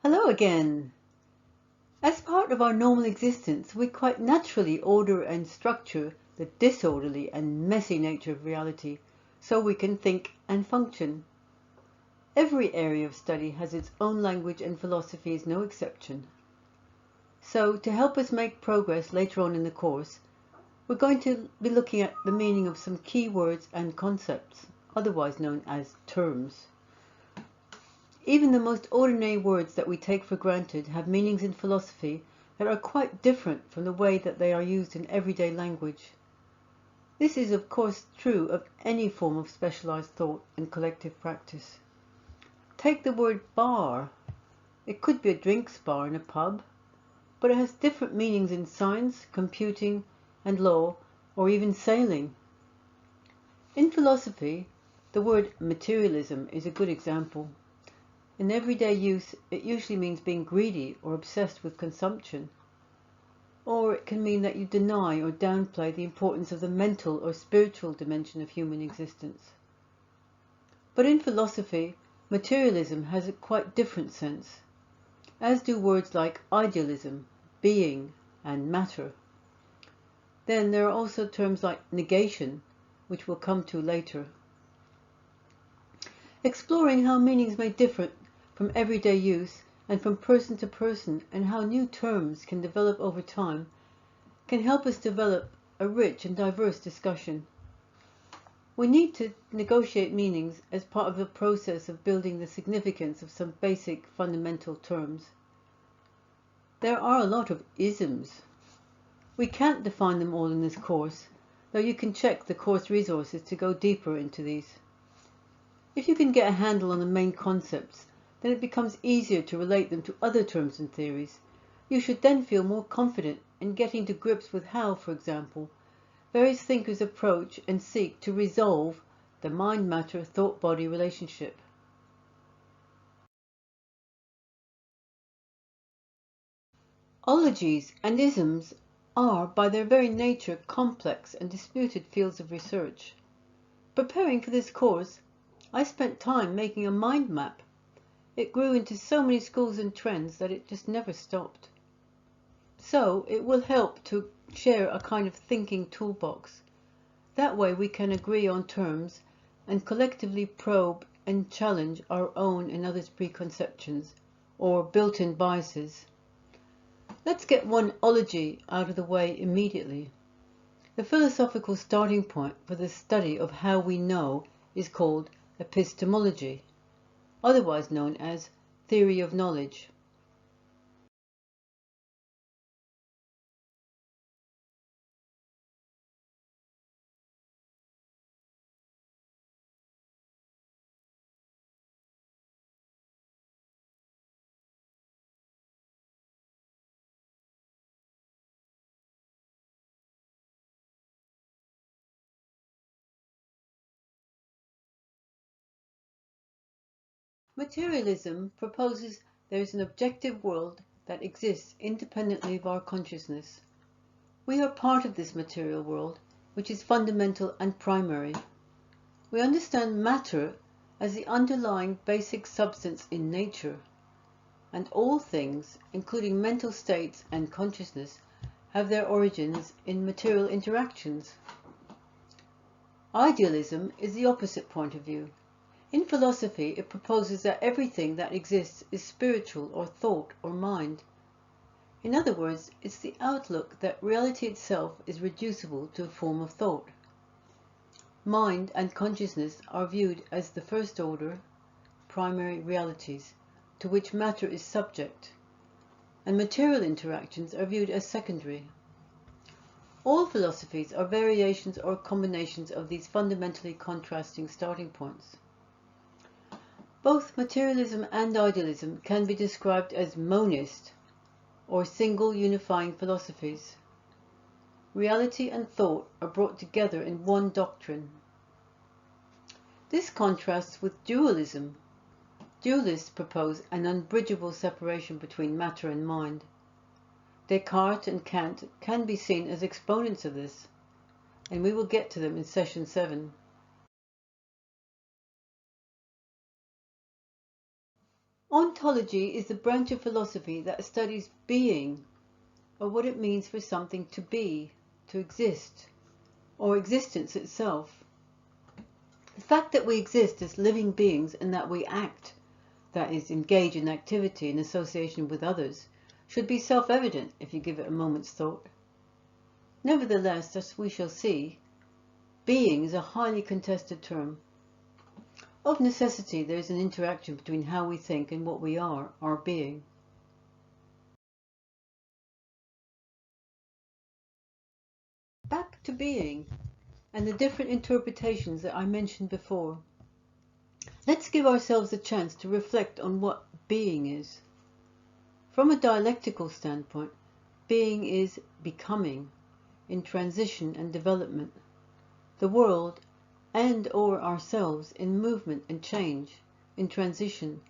Hello again. As part of our normal existence, we quite naturally order and structure the disorderly and messy nature of reality so we can think and function. Every area of study has its own language, and philosophy is no exception. So, to help us make progress later on in the course, we're going to be looking at the meaning of some key words and concepts, otherwise known as terms. Even the most ordinary words that we take for granted have meanings in philosophy that are quite different from the way that they are used in everyday language. This is of course true of any form of specialized thought and collective practice. Take the word bar. It could be a drinks bar in a pub, but it has different meanings in science, computing and law, or even sailing. In philosophy, the word materialism is a good example. In everyday use, it usually means being greedy or obsessed with consumption. Or it can mean that you deny or downplay the importance of the mental or spiritual dimension of human existence. But in philosophy, materialism has a quite different sense, as do words like idealism, being, and matter. Then there are also terms like negation, which we'll come to later. Exploring how meanings may differ from everyday use and from person to person, and how new terms can develop over time, can help us develop a rich and diverse discussion. We need to negotiate meanings as part of the process of building the significance of some basic fundamental terms. There are a lot of isms. We can't define them all in this course, though you can check the course resources to go deeper into these. If you can get a handle on the main concepts, then it becomes easier to relate them to other terms and theories. You should then feel more confident in getting to grips with how, for example, various thinkers approach and seek to resolve the mind-matter thought-body relationship. Ologies and isms are, by their very nature, complex and disputed fields of research. Preparing for this course, I spent time making a mind map. It grew into so many schools and trends that it just never stopped. So it will help to share a kind of thinking toolbox. That way we can agree on terms and collectively probe and challenge our own and others' preconceptions or built-in biases. Let's get one ology out of the way immediately. The philosophical starting point for the study of how we know is called Epistemology, otherwise known as theory of knowledge. Materialism proposes there is an objective world that exists independently of our consciousness. We are part of this material world, which is fundamental and primary. We understand matter as the underlying basic substance in nature, and all things, including mental states and consciousness, have their origins in material interactions. Idealism is the opposite point of view. In philosophy, it proposes that everything that exists is spiritual or thought or mind. In other words, it's the outlook that reality itself is reducible to a form of thought. Mind and consciousness are viewed as the first order, primary realities, to which matter is subject, and material interactions are viewed as secondary. All philosophies are variations or combinations of these fundamentally contrasting starting points. Both materialism and idealism can be described as monist, or single unifying philosophies. Reality and thought are brought together in one doctrine. This contrasts with dualism. Dualists propose an unbridgeable separation between matter and mind. Descartes and Kant can be seen as exponents of this, and we will get to them in session 7. Ontology is the branch of philosophy that studies being, or what it means for something to be, to exist, or existence itself. The fact that we exist as living beings and that we act, that is, engage in activity in association with others, should be self-evident if you give it a moment's thought. Nevertheless, as we shall see, being is a highly contested term. Of necessity, there is an interaction between how we think and what we are, our being. Back to being and the different interpretations that I mentioned before. Let's give ourselves a chance to reflect on what being is. From a dialectical standpoint, being is becoming, in transition and development. The world and/or ourselves in movement and change, in transition.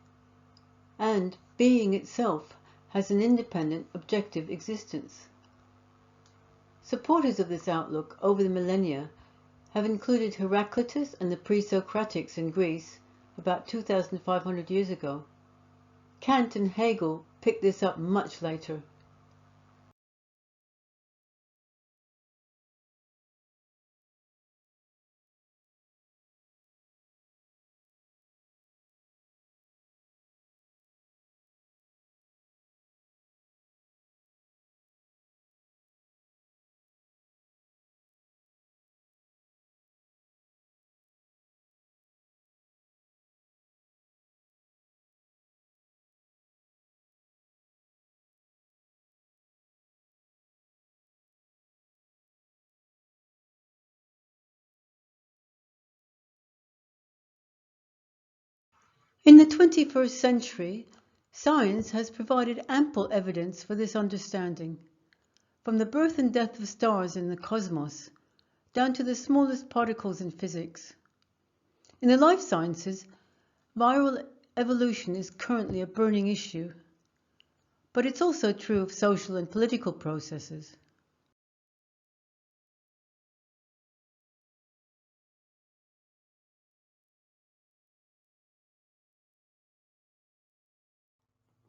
And being itself has an independent, objective existence. Supporters of this outlook over the millennia have included Heraclitus and the pre-Socratics in Greece about 2,500 years ago. Kant and Hegel picked this up much later. In the 21st century, science has provided ample evidence for this understanding, from the birth and death of stars in the cosmos, down to the smallest particles in physics. In the life sciences, viral evolution is currently a burning issue, but it's also true of social and political processes.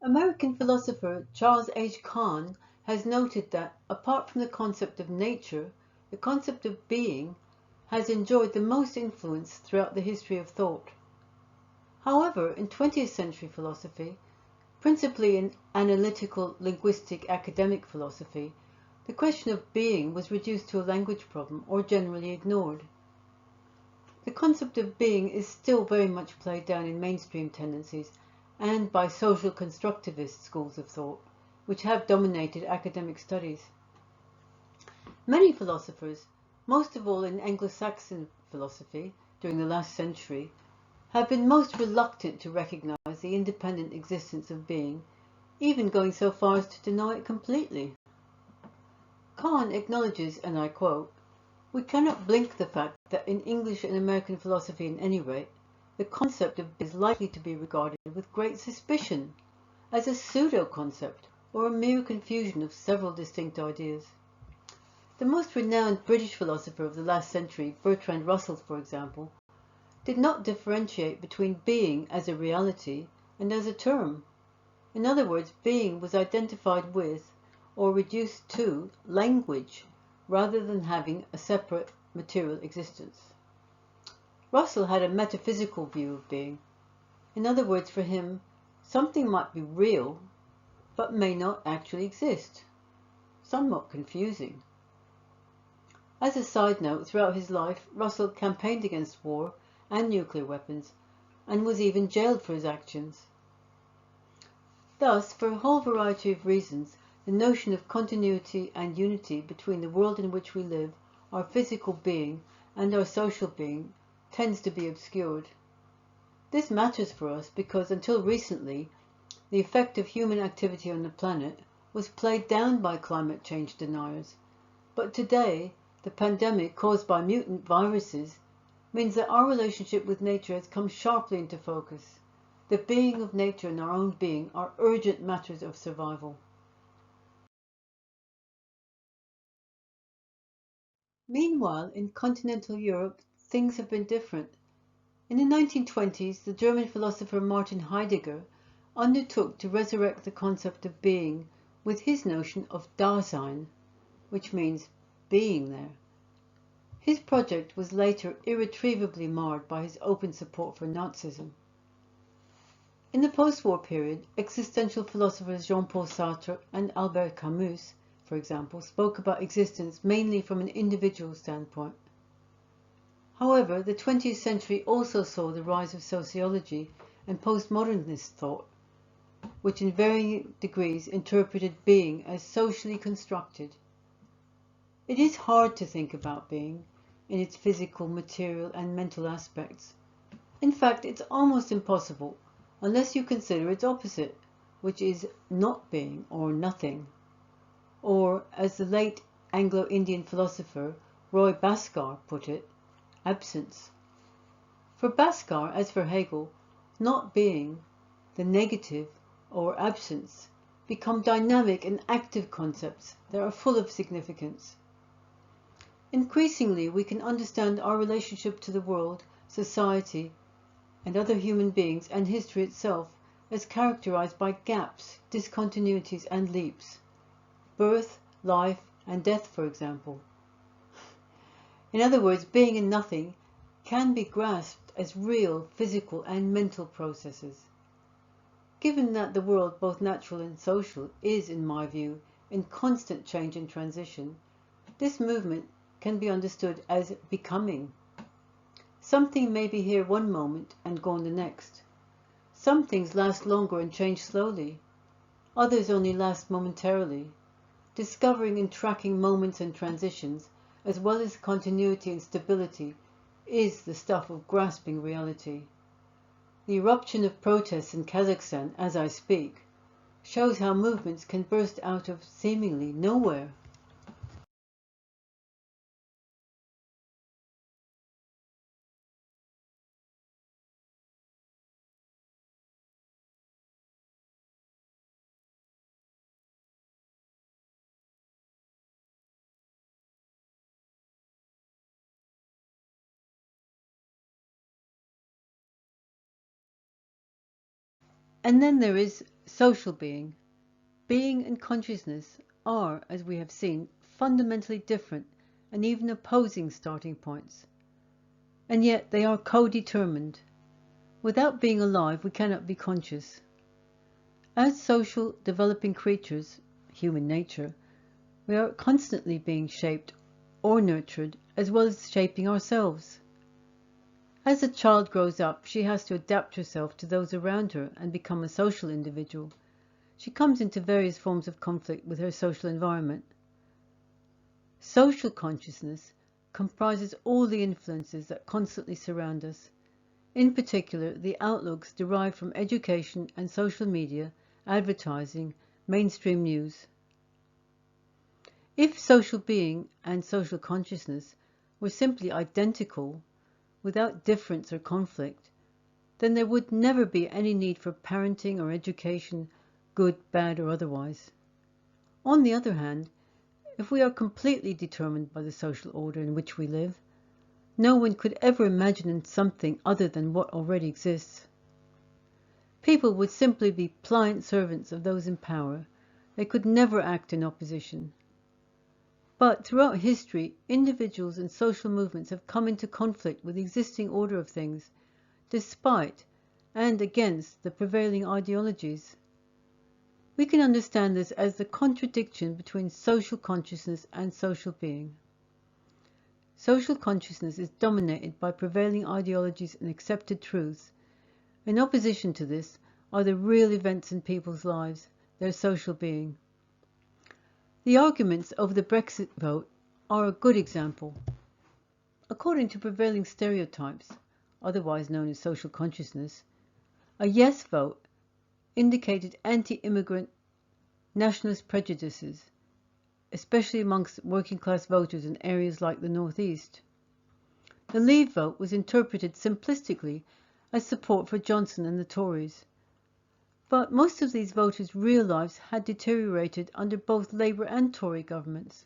American philosopher Charles H. Kahn has noted that, apart from the concept of nature, the concept of being has enjoyed the most influence throughout the history of thought. However, in 20th century philosophy, principally in analytical, linguistic, academic philosophy, the question of being was reduced to a language problem or generally ignored. The concept of being is still very much played down in mainstream tendencies and by social constructivist schools of thought, which have dominated academic studies. Many philosophers, most of all in Anglo-Saxon philosophy during the last century, have been most reluctant to recognize the independent existence of being, even going so far as to deny it completely. Kahn acknowledges, and I quote, "We cannot blink the fact that in English and American philosophy at any rate, the concept of being is likely to be regarded with great suspicion, as a pseudo-concept or a mere confusion of several distinct ideas." The most renowned British philosopher of the last century, Bertrand Russell, for example, did not differentiate between being as a reality and as a term. In other words, being was identified with, or reduced to, language, rather than having a separate material existence. Russell had a metaphysical view of being. In other words, for him, something might be real, but may not actually exist. Somewhat confusing. As a side note, throughout his life, Russell campaigned against war and nuclear weapons, and was even jailed for his actions. Thus, for a whole variety of reasons, the notion of continuity and unity between the world in which we live, our physical being, and our social being tends to be obscured. This matters for us because until recently, the effect of human activity on the planet was played down by climate change deniers. But today, the pandemic caused by mutant viruses means that our relationship with nature has come sharply into focus. The being of nature and our own being are urgent matters of survival. Meanwhile, in continental Europe, things have been different. In the 1920s, the German philosopher Martin Heidegger undertook to resurrect the concept of being with his notion of Dasein, which means being there. His project was later irretrievably marred by his open support for Nazism. In the post-war period, existential philosophers Jean-Paul Sartre and Albert Camus, for example, spoke about existence mainly from an individual standpoint. However, the 20th century also saw the rise of sociology and postmodernist thought, which in varying degrees interpreted being as socially constructed. It is hard to think about being in its physical, material, and mental aspects. In fact, it's almost impossible unless you consider its opposite, which is not being or nothing, or, as the late Anglo-Indian philosopher Roy Bhaskar put it, absence. For Bhaskar, as for Hegel, not being, the negative, or absence, become dynamic and active concepts that are full of significance. Increasingly, we can understand our relationship to the world, society, and other human beings and history itself as characterized by gaps, discontinuities, and leaps. Birth, life, and death, for example. In other words, being and nothing can be grasped as real physical and mental processes. Given that the world, both natural and social, is, in my view, in constant change and transition, this movement can be understood as becoming. Something may be here one moment and gone the next. Some things last longer and change slowly. Others only last momentarily. Discovering and tracking moments and transitions, as well as continuity and stability, is the stuff of grasping reality. The eruption of protests in Kazakhstan, as I speak, shows how movements can burst out of seemingly nowhere. And then there is social being. Being and consciousness are, as we have seen, fundamentally different and even opposing starting points. And yet they are co-determined. Without being alive, we cannot be conscious. As social, developing creatures, human nature, we are constantly being shaped or nurtured, as well as shaping ourselves. As a child grows up, she has to adapt herself to those around her and become a social individual. She comes into various forms of conflict with her social environment. Social consciousness comprises all the influences that constantly surround us, in particular the outlooks derived from education and social media, advertising, mainstream news. If social being and social consciousness were simply identical, without difference or conflict, then there would never be any need for parenting or education, good, bad, or otherwise. On the other hand, if we are completely determined by the social order in which we live, no one could ever imagine something other than what already exists. People would simply be pliant servants of those in power. They could never act in opposition. But throughout history, individuals and social movements have come into conflict with the existing order of things, despite and against the prevailing ideologies. We can understand this as the contradiction between social consciousness and social being. Social consciousness is dominated by prevailing ideologies and accepted truths. In opposition to this are the real events in people's lives, their social being. The arguments over the Brexit vote are a good example. According to prevailing stereotypes, otherwise known as social consciousness, a yes vote indicated anti-immigrant nationalist prejudices, especially amongst working-class voters in areas like the Northeast. The Leave vote was interpreted simplistically as support for Johnson and the Tories. But most of these voters' real lives had deteriorated under both Labour and Tory governments.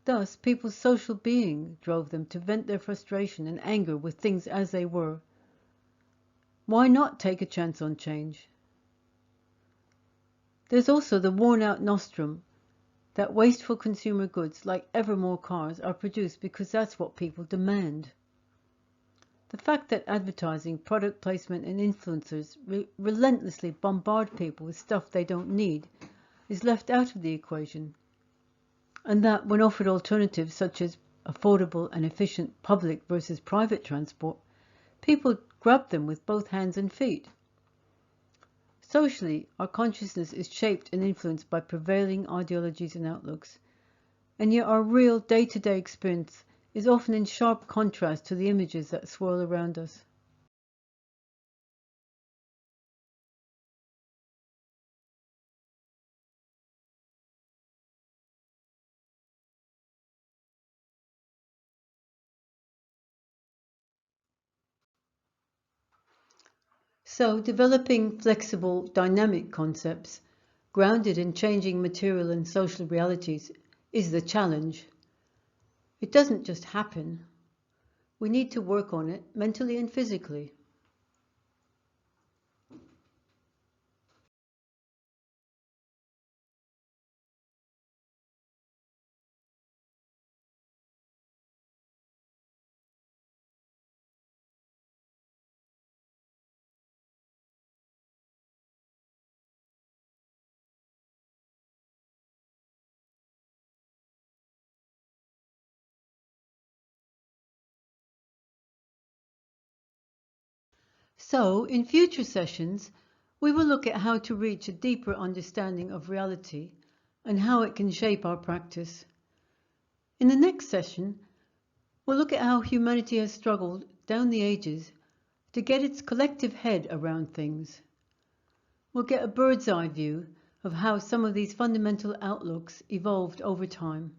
Thus, people's social being drove them to vent their frustration and anger with things as they were. Why not take a chance on change? There's also the worn-out nostrum that wasteful consumer goods like ever more cars are produced because that's what people demand. The fact that advertising, product placement and influencers relentlessly bombard people with stuff they don't need is left out of the equation. And that when offered alternatives such as affordable and efficient public versus private transport, people grab them with both hands and feet. Socially, our consciousness is shaped and influenced by prevailing ideologies and outlooks, and yet our real day-to-day experience is often in sharp contrast to the images that swirl around us. So, developing flexible, dynamic concepts, grounded in changing material and social realities, is the challenge. It doesn't just happen. We need to work on it mentally and physically. So, in future sessions, we will look at how to reach a deeper understanding of reality and how it can shape our practice. In the next session, we'll look at how humanity has struggled down the ages to get its collective head around things. We'll get a bird's eye view of how some of these fundamental outlooks evolved over time.